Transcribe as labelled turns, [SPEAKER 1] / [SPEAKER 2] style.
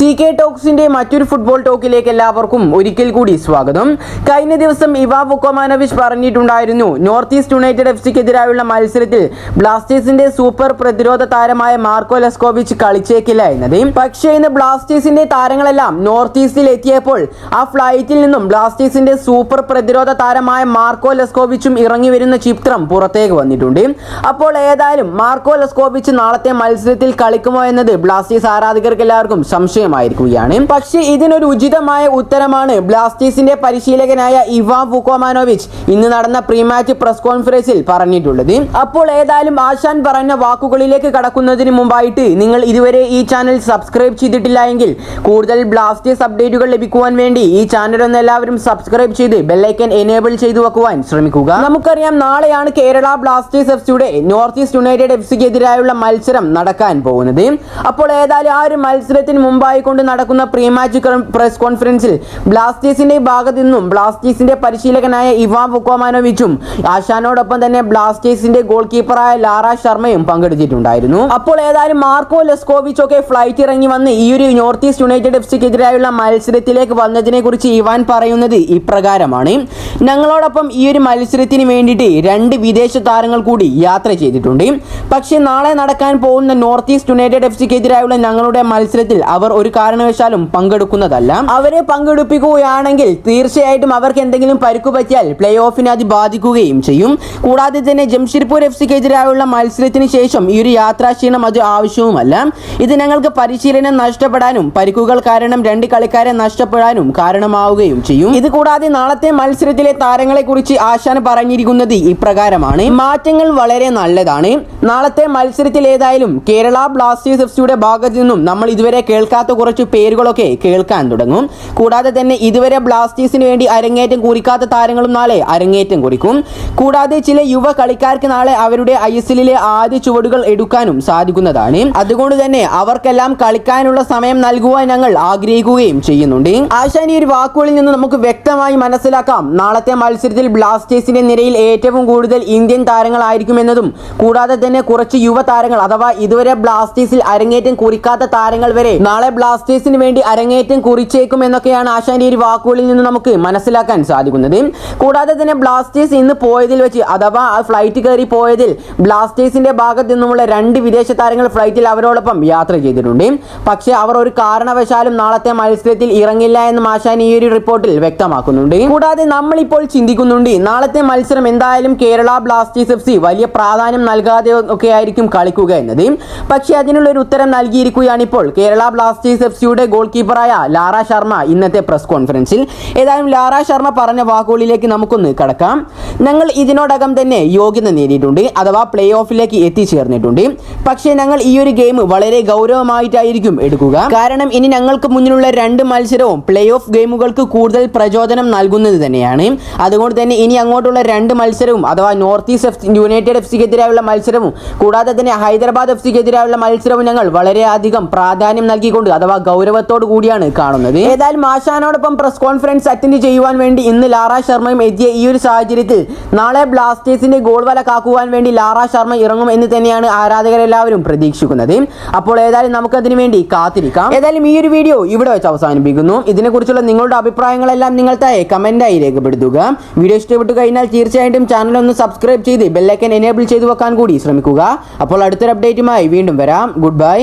[SPEAKER 1] CK ടോക്സിന്റെ മറ്റൊരു football ടോക്കിലേക്ക് എല്ലാവർക്കും ഒരിക്കൽ കൂടി സ്വാഗതം. കഴിഞ്ഞ ദിവസം ഇവാ വുക്കോമാനോവിച്ച് പറഞ്ഞിട്ടുണ്ടായിരുന്നു, നോർത്ത് ഈസ്റ്റ് യുണൈറ്റഡ് എഫ്സിക്കെതിരായുള്ള മത്സരത്തിൽ ബ്ലാസ്റ്റേഴ്സിന്റെ സൂപ്പർ പ്രതിരോധ താരമായ മാർക്കോ ലെസ്കോവിച്ച് കളിച്ചേക്കില്ല എന്നത്. പക്ഷേ ഇന്ന് ബ്ലാസ്റ്റേഴ്സിന്റെ താരങ്ങളെല്ലാം നോർത്ത് ഈസ്റ്റിൽ എത്തിയപ്പോൾ ആ ഫ്ലൈറ്റിൽ നിന്നും ബ്ലാസ്റ്റേഴ്സിന്റെ സൂപ്പർ പ്രതിരോധ താരമായ മാർക്കോ ലെസ്കോവിച്ചും ഇറങ്ങി വരുന്ന ചിത്രം പുറത്തേക്ക് വന്നിട്ടുണ്ട്. അപ്പോൾ ഏതായാലും മാർക്കോ ലെസ്കോവിച്ച് നാളത്തെ മത്സരത്തിൽ കളിക്കുമോ എന്നത് ബ്ലാസ്റ്റേഴ്സ് ആരാധകർക്ക് എല്ലാവർക്കും സംശയമായിരിക്കുകയാണ്. പക്ഷേ ഇതിനൊരു ഉചിതമായ ഉത്തരമാണ് ബ്ലാസ്റ്റേഴ്സിന്റെ പരിശീലകനായ ഇവാ വുക്കോമാനോവിച്ച് ഇന്ന് നടന്ന പ്രീ മാച്ച് പ്രസ് കോൺഫറൻസിൽ പറഞ്ഞിട്ടുള്ളത്. അപ്പോൾ ഏതായാലും ആശാൻ പറഞ്ഞ വാക്കുകളിലേക്ക് കടക്കുന്നതിന് മുമ്പായിട്ട് നിങ്ങൾ ഇതുവരെ ഈ ചാനൽ സബ്സ്ക്രൈബ് ചെയ്തിട്ടില്ല എങ്കിൽ കൂടുതൽ ബ്ലാസ്റ്റേഴ്സ് അപ്ഡേറ്റുകൾ ലഭിക്കുവാൻ വേണ്ടി ഈ ചാനൽ ഒന്ന് എല്ലാവരും സബ്സ്ക്രൈബ് ചെയ്ത് ബെല്ലൈക്കൻ എനേബിൾ ചെയ്തു വെക്കുവാൻ ശ്രമിക്കുക. നമുക്കറിയാം, നാളെയാണ് കേരള ബ്ലാസ്റ്റേഴ്സ് എഫ്സിയുടെ നോർത്ത് ഈസ്റ്റ് യുണൈറ്റഡ് എഫ്സിക്കെതിരായുള്ള മത്സരം നടക്കാൻ പോകുന്നത്. അപ്പോൾ ഏതായാലും ആ ഒരു മത്സരത്തിന് മുമ്പായി കൊണ്ട് നടക്കുന്ന പ്രീ മാച്ച് പ്രസ് കോൺഫറൻസിൽ ബ്ലാസ്റ്റേഴ്സിന്റെ ഭാഗത്തു നിന്നും ബ്ലാസ്റ്റേഴ്സിന്റെ പരിശീലകനായ ഇവാ വുക്കോമാനോവിച്ചും ആശാനോടൊപ്പം തന്നെ ബ്ലാസ്റ്റേഴ്സിന്റെ ഗോൾ കീപ്പറായ ലാറ ശർമ്മയും പങ്കെടുത്തിട്ടുണ്ടായിരുന്നു. അപ്പോൾ ഏതായാലും മാർക്കോ ലെസ്കോവിച്ച് ഒക്കെ ഫ്ലൈറ്റ് ഇറങ്ങി വന്ന് ഈ ഒരു നോർത്ത് ഈസ്റ്റ് യുണൈറ്റഡ് എഫ്സിക്കെതിരായുള്ള മത്സരത്തിലേക്ക് വന്നതിനെ കുറിച്ച് ഇവാൻ പറയുന്നത് ഇപ്രകാരമാണ്: ഞങ്ങളോടൊപ്പം ഈ ഒരു മത്സരത്തിന് വേണ്ടിയിട്ട് 2 വിദേശ താരങ്ങൾ കൂടി യാത്ര ചെയ്തിട്ടുണ്ട്. പക്ഷേ നാളെ നടക്കാൻ പോകുന്ന നോർത്ത് ഈസ്റ്റ് യുണൈറ്റഡ് എഫ്സിക്കെതിരായുള്ള ഞങ്ങളുടെ മത്സരത്തിൽ അവർ ഒരു കാരണവശാലും പങ്കെടുക്കുന്നതല്ല. അവരെ പങ്കെടുപ്പിക്കുകയാണെങ്കിൽ തീർച്ചയായിട്ടും അവർക്ക് എന്തെങ്കിലും പരിക്കു പറ്റിയാൽ പ്ലേ ഓഫിനെ അത് ബാധിക്കുകയും ചെയ്യും. കൂടാതെ തന്നെ ജംഷഡ്പൂർ എഫ്സിക്കെതിരായുള്ള മത്സരത്തിന് ശേഷം ഈ ഒരു യാത്രാക്ഷീണം അത് ആവശ്യവുമല്ല. ഇത് ഞങ്ങൾക്ക് പരിശീലനം നഷ്ടപ്പെടാനും പരിക്കുകൾ കാരണം 2 കളിക്കാരെ നഷ്ടപ്പെടാനും കാരണമാവുകയും ചെയ്യും. ഇത് കൂടാതെ നാളത്തെ മത്സരത്തിലെ താരങ്ങളെ കുറിച്ച് ആശാൻ പറഞ്ഞിരിക്കുന്നത് ഇപ്രകാരമാണ്: മാറ്റങ്ങൾ വളരെ നല്ലതാണ്. നാളത്തെ മത്സരത്തിൽ ഏതായാലും കേരള ബ്ലാസ്റ്റേഴ്സ് എഫ്സിയുടെ ഭാഗത്തു നിന്നും നമ്മൾ ഇതുവരെ കേൾക്കാത്ത കുറച്ച് പേരുകളൊക്കെ കേൾക്കാൻ തുടങ്ങും. കൂടാതെ തന്നെ ഇതുവരെ ബ്ലാസ്റ്റേഴ്സിന് വേണ്ടി അരങ്ങേറ്റം കുറിക്കാത്ത താരങ്ങളും നാളെ അരങ്ങേറ്റം കുറിക്കും. കൂടാതെ ചില യുവ കളിക്കാർക്ക് നാളെ അവരുടെ ഐഎസ്എല്ലിലെ ആദ്യ ചുവടുകൾ എടുക്കാനും സാധിക്കുന്നതാണ്. അതുകൊണ്ട് തന്നെ അവർക്കെല്ലാം കളിക്കാനുള്ള സമയം നൽകുവാൻ ഞങ്ങൾ ആഗ്രഹിക്കുകയും ചെയ്യുന്നുണ്ട്. ആശാൻ ഈ ഒരു വാക്കുകളിൽ നിന്ന് നമുക്ക് വ്യക്തമായി മനസ്സിലാക്കാം, നാളത്തെ മത്സരത്തിൽ ബ്ലാസ്റ്റേഴ്സിന്റെ നിരയിൽ ഏറ്റവും കൂടുതൽ ഇന്ത്യൻ താരങ്ങളായിരിക്കുമെന്നതും കൂടാതെ തന്നെ കുറച്ച് യുവ താരങ്ങൾ അഥവാ ഇതുവരെ ബ്ലാസ്റ്റേഴ്സിൽ അരങ്ങേറ്റം കുറിക്കാത്ത താരങ്ങൾ വരെ നാളെ ബ്ലാസ്റ്റേഴ്സിന് വേണ്ടി അരങ്ങേറ്റം കുറിച്ചേക്കും എന്നൊക്കെയാണ് ആശാന്റെ ഈ വാക്കുകളിൽ നിന്ന് നമുക്ക് മനസ്സിലാക്കാൻ സാധിക്കുന്നത്. കൂടാതെ തന്നെ ബ്ലാസ്റ്റേഴ്സ് ഇന്ന് പോയതിൽ വെച്ച് അഥവാ ആ ഫ്ലൈറ്റ് കയറി പോയതിൽ ബ്ലാസ്റ്റേഴ്സിന്റെ ഭാഗത്ത് നിന്നുമുള്ള 2 വിദേശ താരങ്ങൾ ഫ്ലൈറ്റിൽ അവരോടൊപ്പം യാത്ര ചെയ്തിട്ടുണ്ട്. പക്ഷേ അവർ ഒരു കാരണവശാലും നാളത്തെ മത്സരത്തിൽ ഇറങ്ങില്ല എന്നും ആശാൻ ഈ ഒരു റിപ്പോർട്ടിൽ വ്യക്തമാക്കുന്നുണ്ട്. കൂടാതെ നമ്മളിപ്പോൾ ചിന്തിക്കുന്നുണ്ട്, നാളത്തെ മത്സരം എന്തായാലും കേരള ബ്ലാസ്റ്റേഴ്സ് എഫ്സി വലിയ പ്രാധാന്യം നൽകാതെ ഒക്കെ ആയിരിക്കും കളിക്കുക എന്നത്. പക്ഷേ അതിനുള്ള ഒരു ഉത്തരം നൽകിയിരിക്കുകയാണ് ഇപ്പോൾ കേരള ബ്ലാസ്റ്റേഴ്സ് എഫ്സിയുടെ ഗോൾ കീപ്പറായ ലാറ ശർമ്മ ഇന്നത്തെ പ്രസ് കോൺഫറൻസിൽ. ഏതായാലും ലാറ ശർമ്മ പറഞ്ഞ വാക്കുകളിലേക്ക് നമുക്കൊന്ന് കടക്കാം. ഞങ്ങൾ ഇതിനോടകം തന്നെ യോഗ്യത നേടിയിട്ടുണ്ട്, അഥവാ പ്ലേ ഓഫിലേക്ക് എത്തിച്ചേർന്നിട്ടുണ്ട്. പക്ഷേ ഞങ്ങൾ ഈ ഒരു ഗെയിം വളരെ ഗൗരവമായിട്ടായിരിക്കും എടുക്കുക. കാരണം ഇനി ഞങ്ങൾക്ക് മുന്നിലുള്ള 2 മത്സരവും പ്ലേ ഓഫ് ഗെയിമുകൾക്ക് കൂടുതൽ പ്രചോദനം നൽകുന്നത് തന്നെയാണ്. അതുകൊണ്ട് തന്നെ ഇനി അങ്ങോട്ടുള്ള 2 മത്സരവും അഥവാ നോർത്ത് ഈസ്റ്റ് യുണൈറ്റഡ് എഫ്സിക്കെതിരായുള്ള മത്സരവും കൂടാതെ തന്നെ ഹൈദരാബാദ് എഫ്സിക്കെതിരായുള്ള മത്സരവും ഞങ്ങൾ വളരെയധികം പ്രാധാന്യം നൽകിക്കൊണ്ട് അഥവാ ഗൗരവത്തോടു കൂടിയാണ് കാണുന്നത്. ഏതായാലും ആശാനോടൊപ്പം പ്രസ് കോൺഫറൻസ് അറ്റൻഡ് ചെയ്യുവാൻ വേണ്ടി ഇന്ന് ലാറ ശർമ്മയും എത്തിയ ഈ ഒരു സാഹചര്യത്തിൽ നാളെ ബ്ലാസ്റ്റേഴ്സിന്റെ ഗോൾ വല കാക്കുവാൻ വേണ്ടി ലാറ ശർമ്മ ഇറങ്ങും എന്ന് തന്നെയാണ് ആരാധകരെല്ലാവരും പ്രതീക്ഷിക്കുന്നത്. അപ്പോൾ ഏതായാലും നമുക്കതിനു വേണ്ടി കാത്തിരിക്കാം. ഏതായാലും ഈ ഒരു വീഡിയോ ഇവിടെ വെച്ച് അവസാനിപ്പിക്കുന്നു. ഇതിനെക്കുറിച്ചുള്ള നിങ്ങളുടെ അഭിപ്രായങ്ങളെല്ലാം നിങ്ങൾ താഴെ കമന്റായി രേഖപ്പെടുത്തുക. വീഡിയോ ഇഷ്ടപ്പെട്ടു കഴിഞ്ഞാൽ തീർച്ചയായിട്ടും ചാനൽ ഒന്ന് സബ്സ്ക്രൈബ് ചെയ്ത് ബെല്ലൈക്കൻ എനേബിൾ ചെയ്തു വെക്കാൻ കൂടി ശ്രമിക്കുക. അപ്പോൾ അടുത്തൊരു അപ്ഡേറ്റുമായി വീണ്ടും വരാം. Good bye.